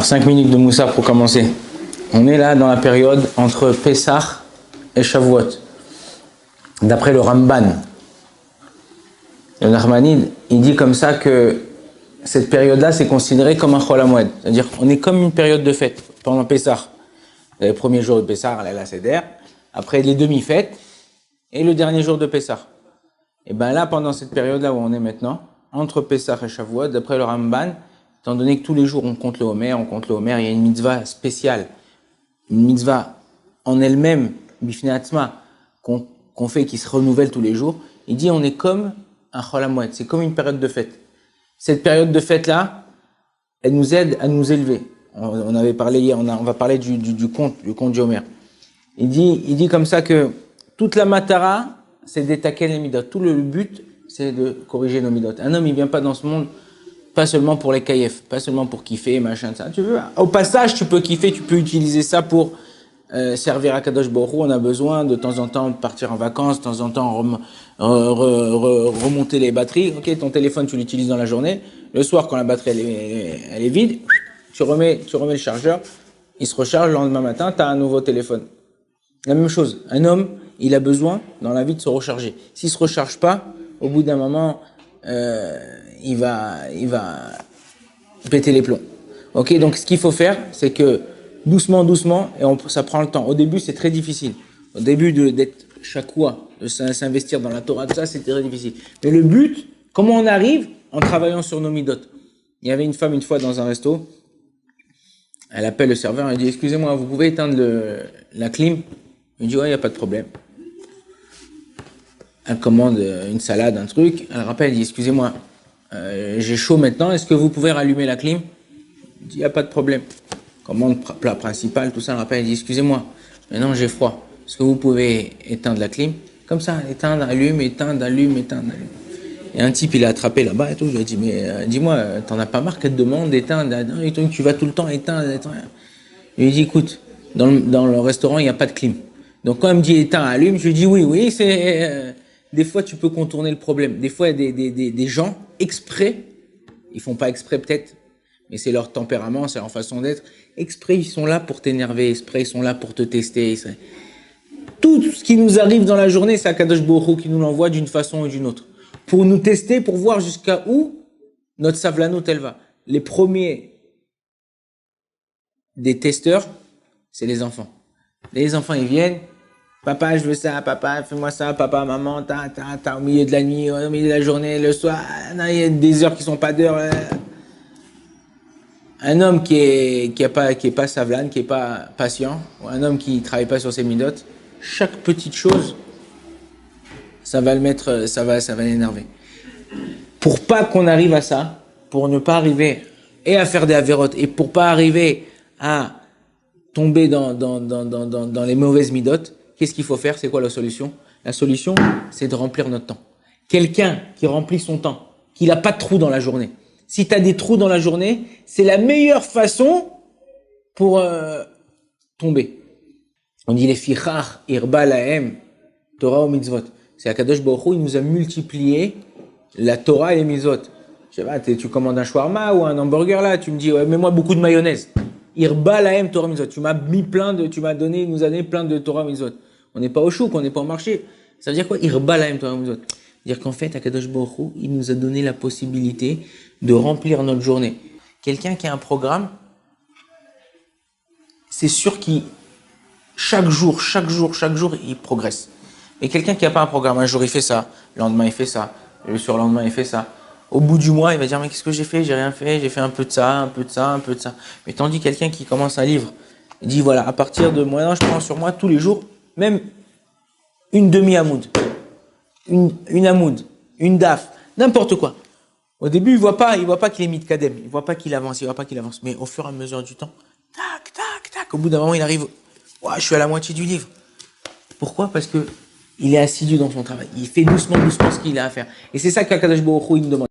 Alors 5 minutes de Moussa pour commencer. On est là dans la période entre Pessah et Shavuot. D'après le Ramban, le Nachmanide, il dit comme ça que cette période-là, c'est considéré comme un Chol HaMoed. C'est-à-dire on est comme une période de fête pendant Pessah. Les premiers jours de Pessah, la Seder, après les demi-fêtes et le dernier jour de Pessah. Et bien là, pendant cette période-là où on est maintenant, entre Pessah et Shavuot, d'après le Ramban, étant donné que tous les jours on compte le Homer, il y a une mitzvah spéciale, une mitzvah en elle-même, Bifnei Atzma, qu'on fait, qui se renouvelle tous les jours. Il dit on est comme un Chol HaMoed, c'est comme une période de fête. Cette période de fête-là, elle nous aide à nous élever. On avait parlé hier, on va parler du conte du Homer. Il dit comme ça que toute la matara, c'est d'étaquer les midot. Tout le but, c'est de corriger nos midot. Un homme, il vient pas dans ce monde, pas seulement pour les kayef, pas seulement pour kiffer, machin, ça. Tu veux, au passage, tu peux kiffer, tu peux utiliser ça pour servir à Kadosh Baruch Hu. On a besoin de temps en temps de partir en vacances, de temps en temps remonter les batteries. Ok, ton téléphone, tu l'utilises dans la journée. Le soir, quand la batterie elle est vide, tu remets le chargeur, il se recharge. Le lendemain matin, tu as un nouveau téléphone. La même chose, un homme, il a besoin dans la vie de se recharger. S'il se recharge pas, au bout d'un moment, il va péter les plombs. Ok, donc ce qu'il faut faire, c'est que doucement, et ça prend le temps. Au début, c'est très difficile. Au début d'être chakoua, de s'investir dans la Torah, tout ça, c'est très difficile. Mais le but, comment on arrive? En travaillant sur nos midot. Il y avait une femme une fois dans un resto. Elle appelle le serveur, elle dit, excusez-moi, vous pouvez éteindre la clim? Il dit, ouais, il n'y a pas de problème. Elle commande une salade, un truc. Elle rappelle, elle dit, excusez-moi, j'ai chaud maintenant, est-ce que vous pouvez rallumer la clim? Il dit, il n'y a pas de problème. Commande plat principal, tout ça. Elle rappelle, elle dit, excusez-moi, maintenant j'ai froid. Est-ce que vous pouvez éteindre la clim? Comme ça, éteindre, allume, éteindre, allume, éteindre, allume. Et un type, il a attrapé là-bas et tout. Je lui ai dit, mais dis-moi, t'en as pas marre qu'elle te demande d'éteindre, tu vas tout le temps éteindre. Je lui ai dit, écoute, dans le restaurant, il n'y a pas de clim. Donc quand elle me dit éteins, allume, je lui dis oui, c'est des fois tu peux contourner le problème. Des fois des gens exprès, ils font pas exprès peut-être, mais c'est leur tempérament, c'est leur façon d'être. Exprès, ils sont là pour t'énerver, exprès, ils sont là pour te tester. Tout ce qui nous arrive dans la journée, c'est Akadosh Baruch Hu qui nous l'envoie d'une façon ou d'une autre, pour nous tester, pour voir jusqu'à où notre savlanout elle va. Les premiers des testeurs, c'est les enfants. Les enfants, ils viennent. Papa, je veux ça, papa, fais-moi ça, papa, maman, au milieu de la nuit, au milieu de la journée, le soir, non, il y a des heures qui sont pas d'heures. Un homme qui est pas savlan, qui est pas patient, ou un homme qui travaille pas sur ses midotes, chaque petite chose, ça va le mettre, ça va l'énerver. Pour pas qu'on arrive à ça, pour ne pas arriver et à faire des avérotes, et pour pas arriver à tomber dans les mauvaises midotes, qu'est-ce qu'il faut faire? C'est quoi la solution? La solution, c'est de remplir notre temps. Quelqu'un qui remplit son temps, qui n'a pas de trous dans la journée. Si tu as des trous dans la journée, c'est la meilleure façon pour tomber. On dit les fichar, irba lahem, Torah ou mitzvot. C'est Akadosh Baruch Hu, il nous a multiplié la Torah et les mitzvot. Je sais pas, tu commandes un shawarma ou un hamburger là, tu me dis, ouais, mets-moi beaucoup de mayonnaise. Irba lahem Torah mitzvot. Tu m'as nous as donné plein de Torah mitzvot. On n'est pas au chouk, on n'est pas au marché. Ça veut dire quoi? Irba lahem Torah mitzvot. C'est-à-dire qu'en fait, Akadosh Baruch Hu, il nous a donné la possibilité de remplir notre journée. Quelqu'un qui a un programme, c'est sûr qu'il chaque jour, il progresse. Mais quelqu'un qui n'a pas un programme, un jour il fait ça, le lendemain il fait ça, le surlendemain il fait ça. Au bout du mois, il va dire, mais qu'est-ce que j'ai fait? J'ai rien fait, j'ai fait un peu de ça, un peu de ça, un peu de ça. Mais tandis quelqu'un qui commence un livre, il dit, voilà, à partir de maintenant, je prends sur moi tous les jours, même une demi-amoud, une amoud, une daf, n'importe quoi. Au début, il voit pas qu'il est mitkadem, il voit pas qu'il avance, Mais au fur et à mesure du temps, tac, au bout d'un moment, il arrive, je suis à la moitié du livre. Pourquoi? Parce que il est assidu dans son travail. Il fait doucement ce qu'il a à faire. Et c'est ça qu'Akadosh Baruch Hu, il nous demande.